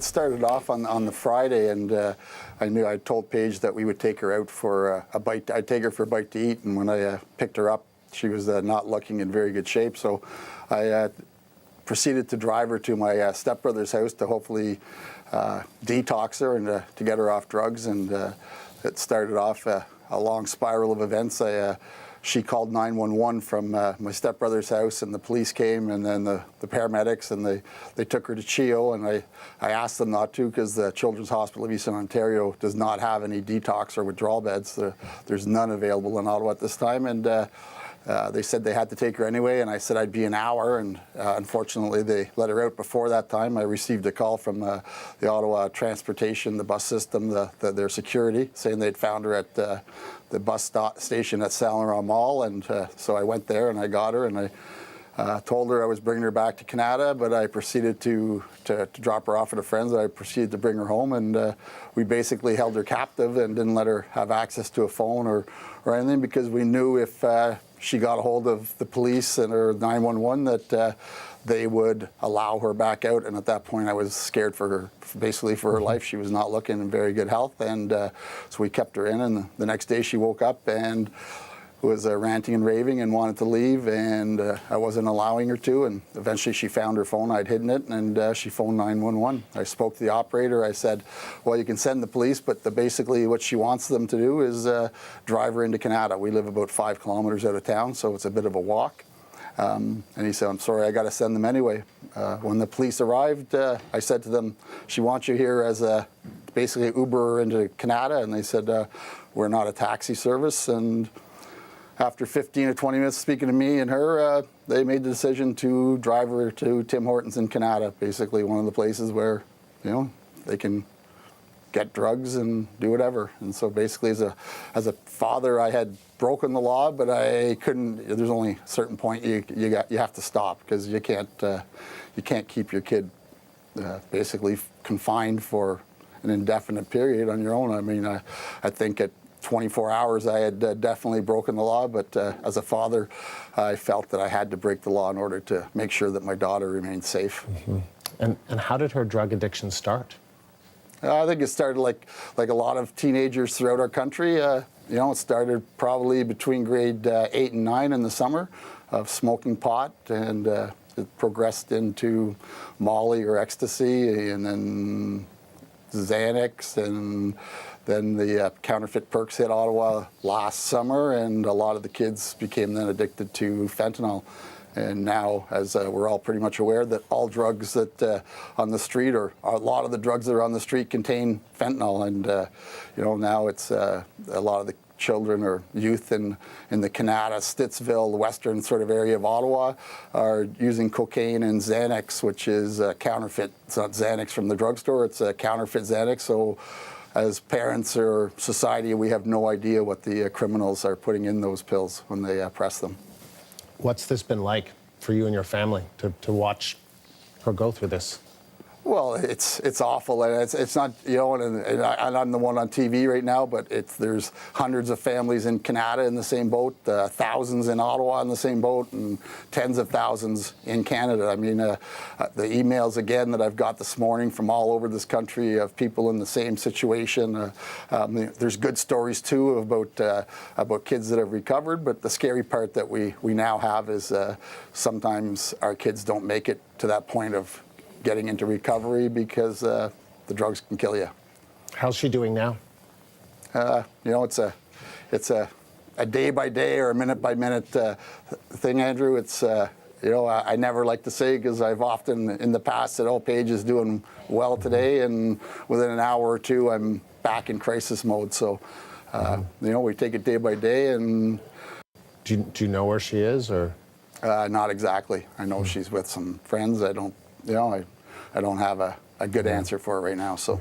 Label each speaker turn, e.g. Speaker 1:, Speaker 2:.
Speaker 1: started off on the Friday, and I told Paige that we would take her out for a bite. I'd take her for a bite to eat, and when I picked her up, she was not looking in very good shape. So I proceeded to drive her to my stepbrother's house to hopefully detox her and to get her off drugs. And it started off a long spiral of events. She called 911 from my stepbrother's house, and the police came, and then the paramedics, and they took her to CHEO, and I asked them not to because the Children's Hospital of Eastern Ontario does not have any detox or withdrawal beds. There's none available in Ottawa at this time, and they said they had to take her anyway, and I said I'd be an hour, and unfortunately they let her out before that time. I received a call from the Ottawa Transportation, the bus system, their security, saying they'd found her at the bus station at Saint Laurent Mall, and so I went there and I got her, and I told her I was bringing her back to Canada, but I proceeded to drop her off at a friend's. I proceeded to bring her home, and we basically held her captive and didn't let her have access to a phone or anything, because we knew if she got a hold of the police or 911 that they would allow her back out. And at that point I was scared for her, basically for her life. She was not looking in very good health, and so we kept her in, and the next day she woke up and was ranting and raving and wanted to leave, and I wasn't allowing her to, and eventually she found her phone. I'd hidden it, and she phoned 911. I spoke to the operator. I said, well, you can send the police, but basically what she wants them to do is drive her into Canada. We live about 5 kilometers out of town, so it's a bit of a walk. And he said, I'm sorry, I got to send them anyway. When the police arrived, I said to them, she wants you here as basically Uber into Canada, and they said, we're not a taxi service. And after 15 or 20 minutes speaking to me and her, they made the decision to drive her to Tim Hortons in Canada, basically one of the places where, they can get drugs and do whatever. And so basically as a father, I had broken the law, but I couldn't. There's only a certain point you have to stop, because you can't keep your kid basically confined for an indefinite period on your own. I mean, I think at 24 hours I had definitely broken the law, but as a father I felt that I had to break the law in order to make sure that my daughter remained safe.
Speaker 2: Mm-hmm. And how did her drug addiction start?
Speaker 1: I think it started like a lot of teenagers throughout our country. It started probably between grade 8 and 9 in the summer of smoking pot, and it progressed into Molly or ecstasy, and then Xanax, and then the counterfeit perks hit Ottawa last summer, and a lot of the kids became then addicted to fentanyl. And now, as we're all pretty much aware, that all drugs that on the street, or a lot of the drugs that are on the street, contain fentanyl. And now it's a lot of the children or youth in the Canada, Stittsville, the western sort of area of Ottawa, are using cocaine and Xanax, which is counterfeit. It's not Xanax from the drugstore, it's a counterfeit Xanax. So as parents or society, we have no idea what the criminals are putting in those pills when they press them.
Speaker 2: What's this been like for you and your family to watch her go through this?
Speaker 1: Well, it's awful, and it's not, and I'm the one on TV right now, but there's hundreds of families in Canada in the same boat, thousands in Ottawa in the same boat, and tens of thousands in Canada. I mean, the emails again that I've got this morning from all over this country of people in the same situation. There's good stories too about kids that have recovered, but the scary part that we now have is sometimes our kids don't make it to that point of getting into recovery because the drugs can kill you.
Speaker 2: How's she doing now?
Speaker 1: It's a day by day or a minute by minute thing, Andrew. It's I never like to say, because I've often in the past said, "Oh, Paige is doing well today," and within an hour or two, I'm back in crisis mode. So, we take it day by day. And
Speaker 2: do you know where she is, or?
Speaker 1: Not exactly. I know she's with some friends. I don't have a good answer for it right now. So.